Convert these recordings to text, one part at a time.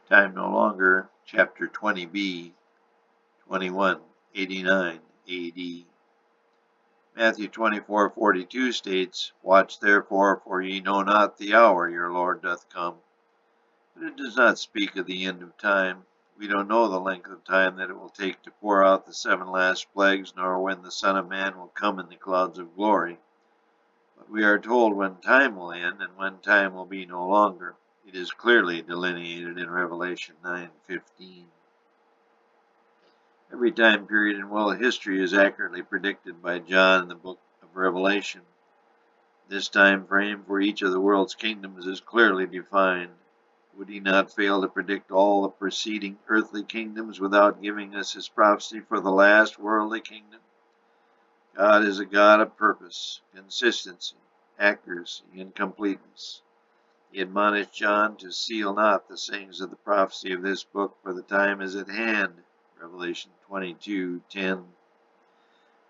Time no longer, chapter 20b, 2189 AD. Matthew 24:42 states, "Watch therefore, for ye know not the hour your Lord doth come." But it does not speak of the end of time. We don't know the length of time that it will take to pour out the 7 last plagues, nor when the Son of Man will come in the clouds of glory. But we are told when time will end and when time will be no longer. It is clearly delineated in Revelation 9:15. Every time period in world history is accurately predicted by John in the book of Revelation. This time frame for each of the world's kingdoms is clearly defined. Would he not fail to predict all the preceding earthly kingdoms without giving us his prophecy for the last worldly kingdom? God is a God of purpose, consistency, accuracy, and completeness. He admonished John to seal not the sayings of the prophecy of this book, for the time is at hand. Revelation 22:10.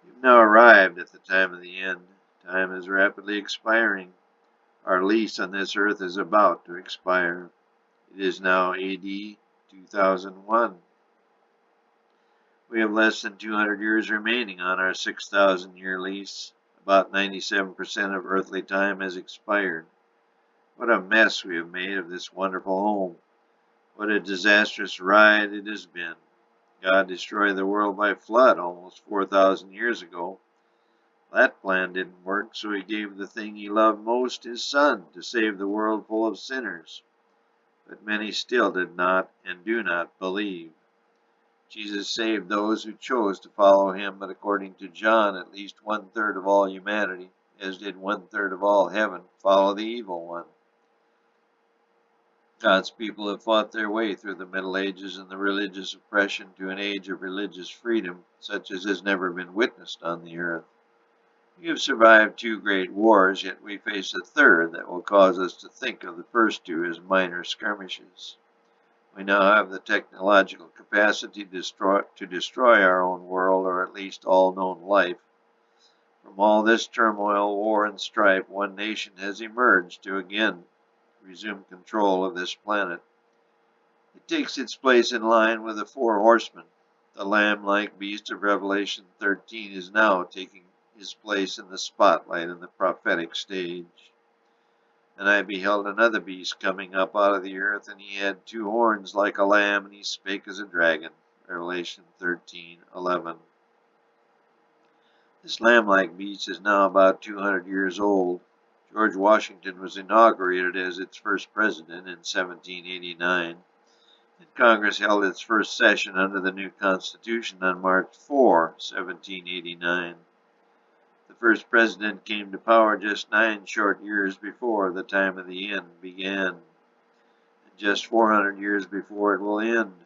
We've now arrived at the time of the end. Time is rapidly expiring. Our lease on this earth is about to expire. It is now AD 2001. We have less than 200 years remaining on our 6,000-year lease. About 97% of earthly time has expired. What a mess we have made of this wonderful home. What a disastrous ride it has been. God destroyed the world by flood almost 4,000 years ago. That plan didn't work, so he gave the thing he loved most, his Son, to save the world full of sinners. But many still did not and do not believe. Jesus saved those who chose to follow him, but according to John, at least 1/3 of all humanity, as did 1/3 of all heaven, follow the evil one. God's people have fought their way through the Middle Ages and the religious oppression to an age of religious freedom, such as has never been witnessed on the earth. We have survived 2 great wars, yet we face a third that will cause us to think of the first 2 as minor skirmishes. We now have the technological capacity to destroy our own world, or at least all known life. From all this turmoil, war, and strife, one nation has emerged to again resume control of this planet. It takes its place in line with the 4 horsemen. The lamb-like beast of Revelation 13 is now taking his place in the spotlight in the prophetic stage. And I beheld another beast coming up out of the earth, and he had 2 horns like a lamb, and he spake as a dragon. Revelation 13:11. This lamb-like beast is now about 200 years old. George Washington was inaugurated as its first president in 1789, and Congress held its first session under the new Constitution on March 4, 1789. The first president came to power just 9 short years before the time of the end began, and just 400 years before it will end.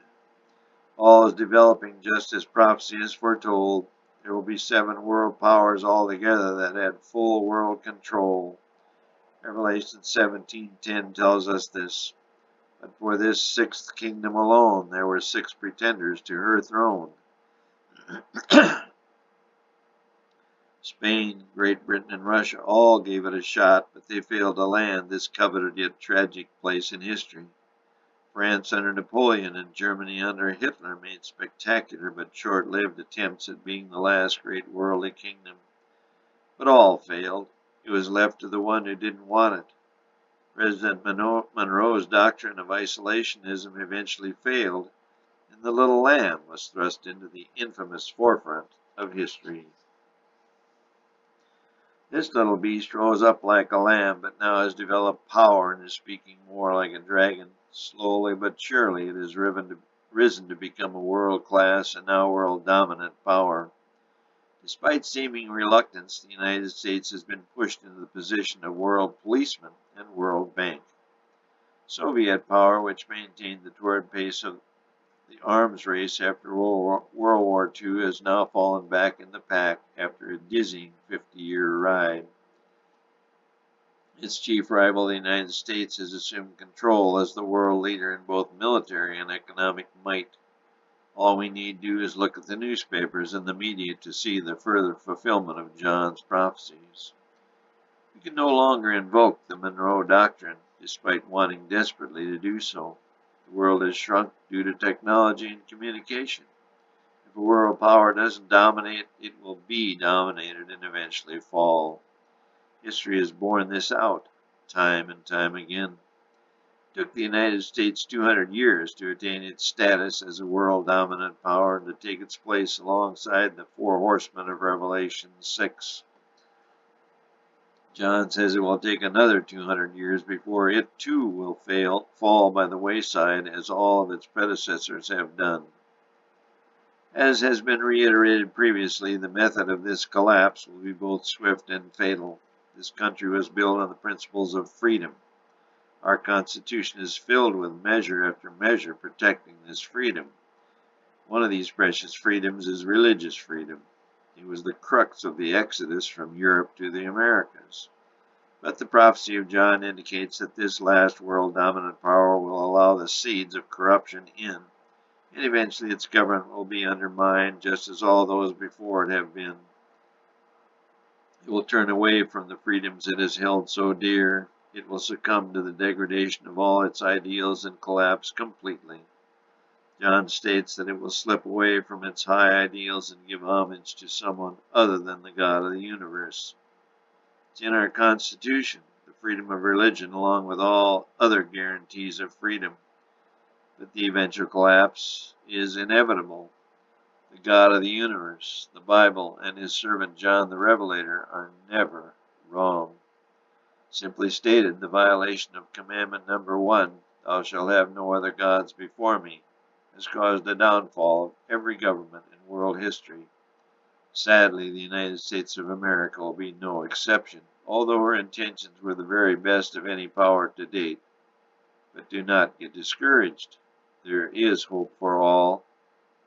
All is developing just as prophecy has foretold. There will be 7 world powers altogether that had full world control. Revelation 17:10 tells us this. But for this 6th kingdom alone, there were 6 pretenders to her throne. Spain, Great Britain, and Russia all gave it a shot, but they failed to land this coveted yet tragic place in history. France under Napoleon and Germany under Hitler made spectacular but short-lived attempts at being the last great worldly kingdom. But all failed. It was left to the one who didn't want it. President Monroe's doctrine of isolationism eventually failed, and the little lamb was thrust into the infamous forefront of history. This little beast rose up like a lamb, but now has developed power and is speaking more like a dragon. Slowly but surely it has risen to become a world-class and now world-dominant power. Despite seeming reluctance, the United States has been pushed into the position of world policeman and world bank. Soviet power, which maintained the torrid pace of the arms race after World War II, has now fallen back in the pack after a dizzying 50-year ride. Its chief rival, the United States, has assumed control as the world leader in both military and economic might. All we need do is look at the newspapers and the media to see the further fulfillment of John's prophecies. We can no longer invoke the Monroe Doctrine, despite wanting desperately to do so. The The world has shrunk due to technology and communication. If a world power doesn't dominate, it will be dominated and eventually fall. History has borne this out, time and time again. It took the United States 200 years to attain its status as a world dominant power and to take its place alongside the four horsemen of Revelation 6. John says it will take another 200 years before it too will fall by the wayside as all of its predecessors have done. As has been reiterated previously, the method of this collapse will be both swift and fatal. This country was built on the principles of freedom. Our Constitution is filled with measure after measure protecting this freedom. One of these precious freedoms is religious freedom. It was the crux of the exodus from Europe to the Americas. But the prophecy of John indicates that this last world dominant power will allow the seeds of corruption in, and eventually its government will be undermined just as all those before it have been. It will turn away from the freedoms it has held so dear. It will succumb to the degradation of all its ideals and collapse completely. John states that it will slip away from its high ideals and give homage to someone other than the God of the universe. It's in our Constitution, the freedom of religion, along with all other guarantees of freedom. But the eventual collapse is inevitable. The God of the universe, the Bible, and his servant John the Revelator are never wrong. Simply stated, the violation of commandment number 1, thou shalt have no other gods before me, has caused the downfall of every government in world history. Sadly, the United States of America will be no exception, although her intentions were the very best of any power to date. But do not get discouraged. There is hope for all.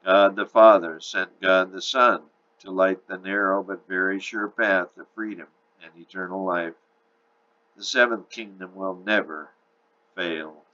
God the Father sent God the Son to light the narrow but very sure path to freedom and eternal life. The seventh kingdom will never fail.